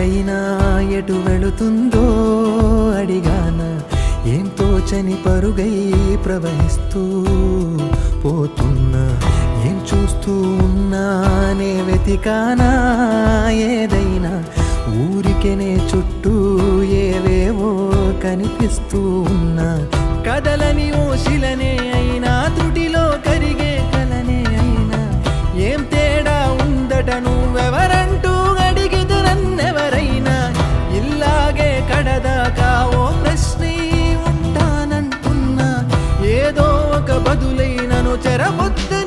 ఊరైనా ఎటు వెళుతుందో అడిగాన, ఏం తోచని పరుగై ప్రవహిస్తూ పోతున్నా. ఏం చూస్తూ ఉన్నానే వెతికానా ఏదైనా, ఊరికెనే చుట్టూ ఏవేవో కనిపిస్తూ ఉన్నా. కదలని ఓ శిలనే అయినా, త్రుటిలో కరిగే కలనే అయినా, ఏం తేడా ఉందట నువ్వెవరంటూ అడిగితే నన్నెవరైనా. ఇల్లాగే కడదాకా ఓ ప్రశ్నే ఉంటానంటున్నా, ఏదో ఒక బదులైనను చెరబొద్దు